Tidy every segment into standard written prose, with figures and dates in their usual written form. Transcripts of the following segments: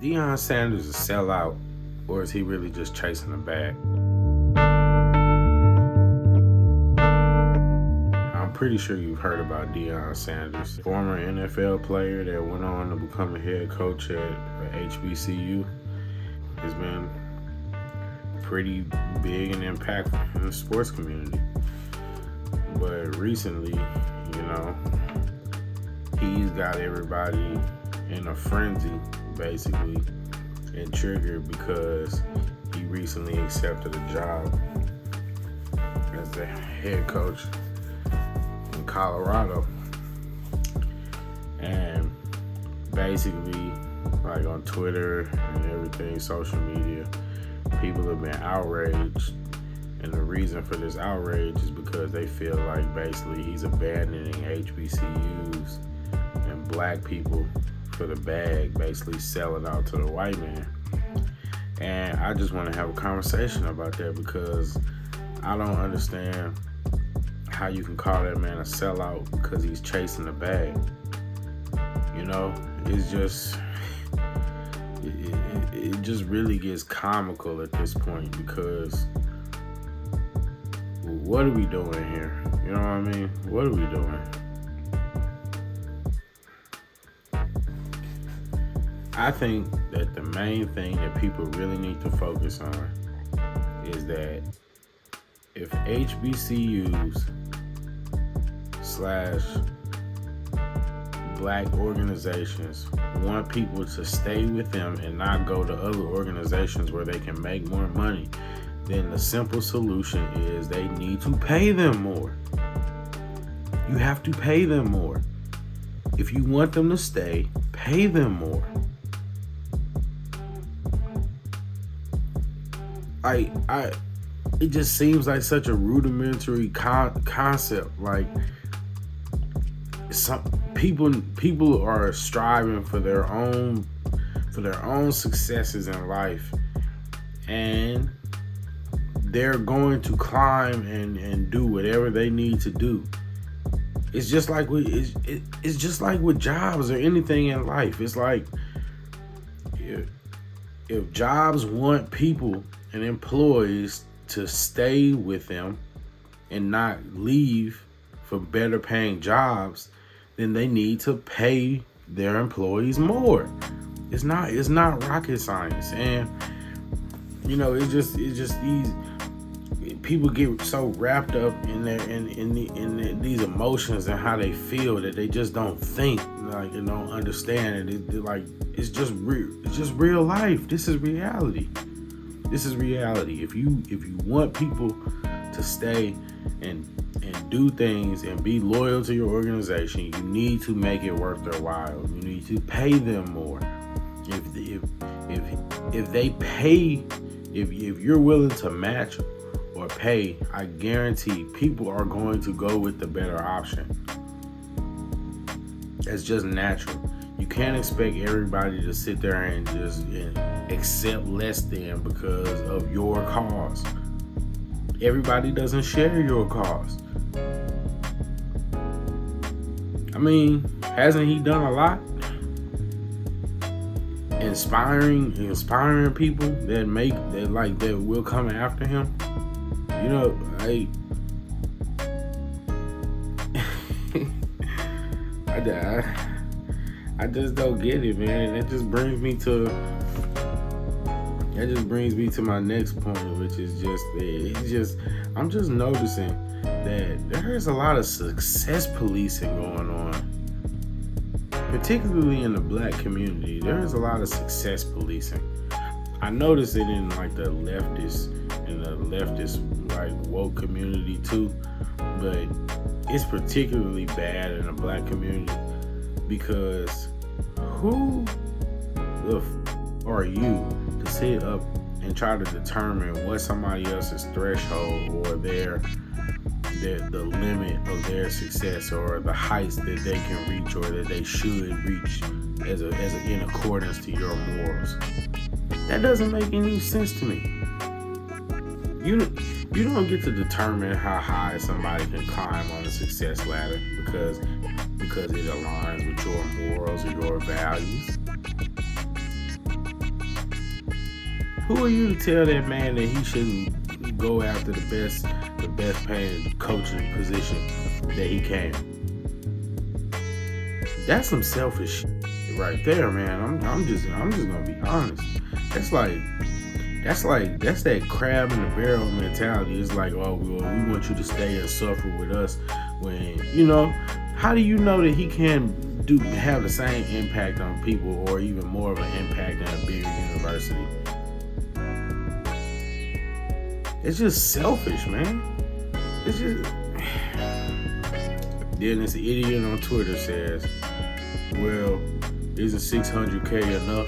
Deion Sanders a sellout, or is he really just chasing a bag? I'm pretty sure you've heard about Deion Sanders, former NFL player that went on to become a head coach at HBCU. Has been pretty big and impactful in the sports community. But recently, he's got everybody in a frenzy, basically, and triggered because he recently accepted a job as the head coach in Colorado. And basically, like on Twitter and everything, social media, people have been outraged. And the reason for this outrage is because they feel like basically he's abandoning HBCUs and black people for the bag, basically selling out to the white man. And I just want to have a conversation about that because I don't understand how you can call that man a sellout because he's chasing the bag. It's just it just really gets comical at this point because what are we doing here? You know what I mean? What are we doing? I think that the main thing that people really need to focus on is that if HBCUs / black organizations want people to stay with them and not go to other organizations where they can make more money, then the simple solution is they need to pay them more. You have to pay them more. If you want them to stay, pay them more. It just seems like such a rudimentary concept. Like some people are striving for their own successes in life, and they're going to climb and do whatever they need to do. It's just like it's just like with jobs or anything in life. It's like if jobs want people and employees to stay with them and not leave for better paying jobs, then they need to pay their employees more. It's not rocket science. And it's just these people get so wrapped up in these emotions and how they feel that they just don't think, and don't understand it. It's just real life. This is reality. If you want people to stay and do things and be loyal to your organization, you need to make it worth their while. You need to pay them more. If they pay, if you're willing to match or pay, I guarantee people are going to go with the better option. That's just natural. You can't expect everybody to sit there and just accept less than because of your cause. Everybody doesn't share your cause. I mean, hasn't he done a lot? Inspiring people that will come after him. I just don't get it, man. And that just brings me to my next point, which is I'm just noticing that there's a lot of success policing going on, particularly in the black community. There's a lot of success policing. I notice it in the leftist woke community too, but it's particularly bad in the black community because who the are you to sit up and try to determine what somebody else's threshold or the limit of their success or the heights that they can reach or that they should reach in accordance to your morals? That doesn't make any sense to me. You don't get to determine how high somebody can climb on the success ladder because it aligns with your morals or your values. Who are you to tell that man that he shouldn't go after the best paying coaching position that he can? That's some selfish shit right there, man. I'm just gonna be honest. That's that crab in the barrel mentality. It's like, oh, well, we want you to stay and suffer with us. When, how do you know that he can have the same impact on people, or even more of an impact at a bigger university? It's just selfish, man. It's just. Then this idiot on Twitter says, well, isn't 600K enough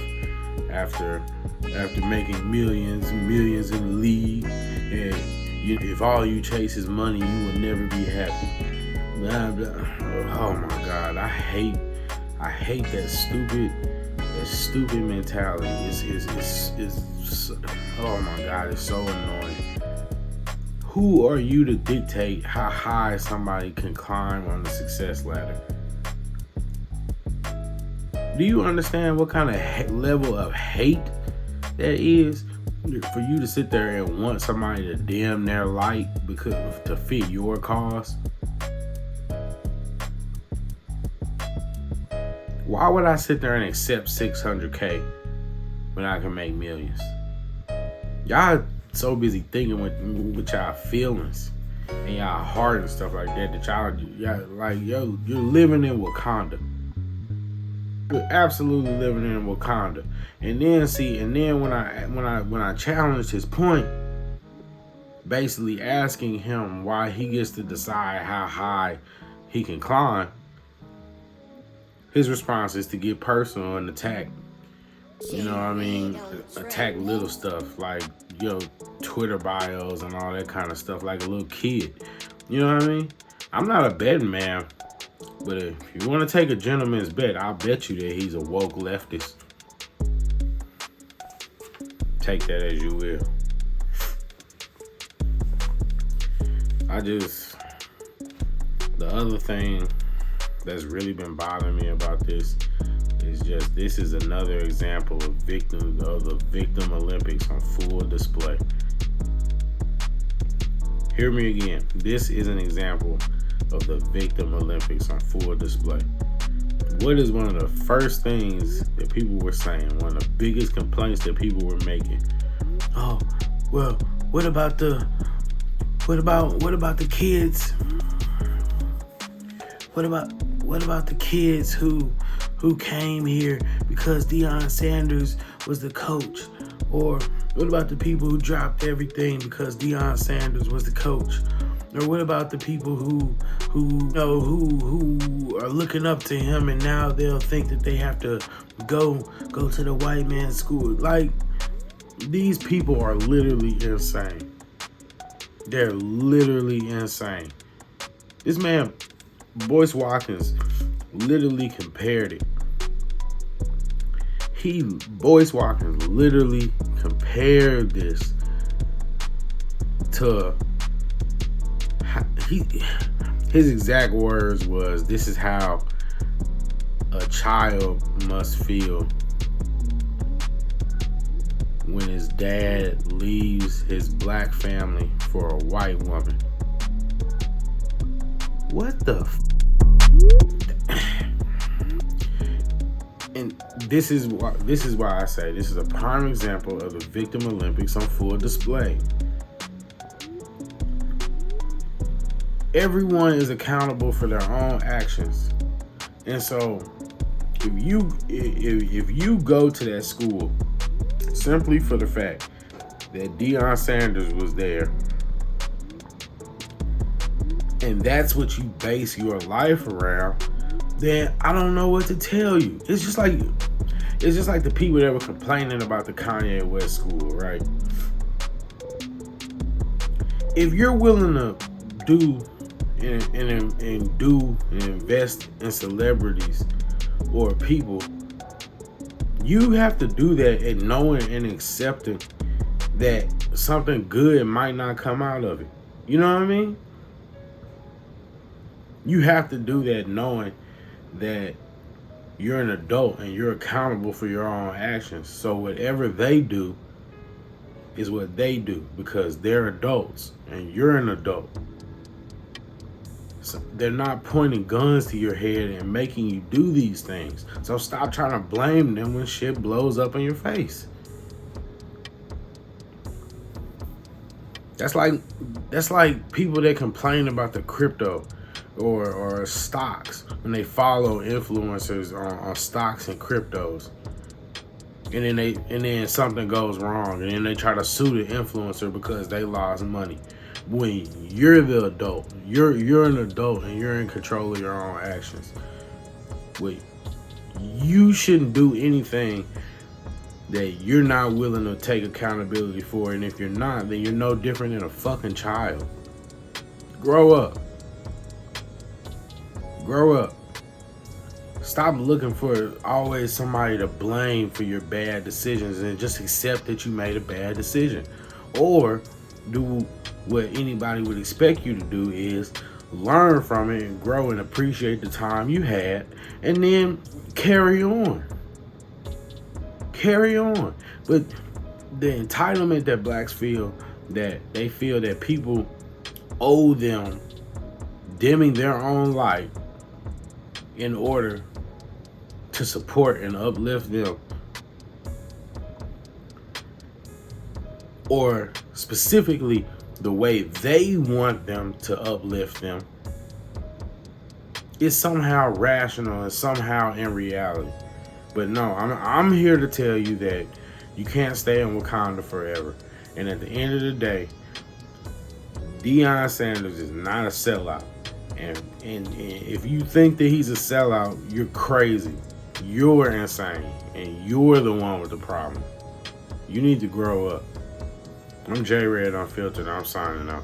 after making millions and millions in the league? And if all you chase is money, you will never be happy. Blah, blah. Oh my God, I hate that stupid mentality. It's oh my God, it's so annoying. Who are you to dictate how high somebody can climb on the success ladder? Do you understand what kind of level of hate that is? For you to sit there and want somebody to dim their light to fit your cause? Why would I sit there and accept 600K when I can make millions? Y'all so busy thinking with y'all feelings and y'all heart and stuff like that y'all like, yo, you're living in Wakanda. You're absolutely living in Wakanda. And then when I challenged his point, basically asking him why he gets to decide how high he can climb, his response is to get personal and attack. You know what I mean? Attack little stuff like, Twitter bios and all that kind of stuff like a little kid. You know what I mean? I'm not a betting man, but if you want to take a gentleman's bet, I'll bet you that he's a woke leftist. Take that as you will. The other thing that's really been bothering me about this is another example of the victim Olympics on full display. Hear me again. This is an example of the victim Olympics on full display. What is one of the first things that people were saying? One of the biggest complaints that people were making? Oh, well, what about the kids? What about the kids who came here because Deion Sanders was the coach? Or what about the people who dropped everything because Deion Sanders was the coach? Or what about the people who are looking up to him and now they'll think that they have to go to the white man's school? Like, these people are literally insane. They're literally insane. This man, Boyce Watkins, literally compared it. Boyce Watkins literally compared this to his exact words was, this is how a child must feel when his dad leaves his black family for a white woman. What the And this is why I say this is a prime example of the victim Olympics on full display. Everyone is accountable for their own actions. And so if you go to that school simply for the fact that Deion Sanders was there, and that's what you base your life around, then I don't know what to tell you. It's just like the people that were complaining about the Kanye West school, right? If you're willing to do and invest in celebrities or people, you have to do that and knowing and accepting that something good might not come out of it. You know what I mean? You have to do that knowing that you're an adult and you're accountable for your own actions. So whatever they do, is what they do because they're adults and you're an adult. So they're not pointing guns to your head and making you do these things. So stop trying to blame them when shit blows up in your face. That's like people that complain about the crypto or stocks when they follow influencers on stocks and cryptos. And then something goes wrong and then they try to sue the influencer because they lost money. When you're the adult, you're an adult and you're in control of your own actions. Wait, you shouldn't do anything that you're not willing to take accountability for, and if you're not, then you're no different than a fucking child. Grow up. Grow up. Stop looking for always somebody to blame for your bad decisions and just accept that you made a bad decision. Or do what anybody would expect you to do is learn from it and grow and appreciate the time you had and then carry on. Carry on. But the entitlement that blacks feel, that they feel that people owe them dimming their own light in order to support and uplift them, or specifically the way they want them to uplift them, is somehow rational and somehow in reality. But no, I'm here to tell you that you can't stay in Wakanda forever. And at the end of the day, Deion Sanders is not a sellout. And if you think that he's a sellout, you're crazy. You're insane. And you're the one with the problem. You need to grow up. I'm J Red Unfiltered. I'm signing out.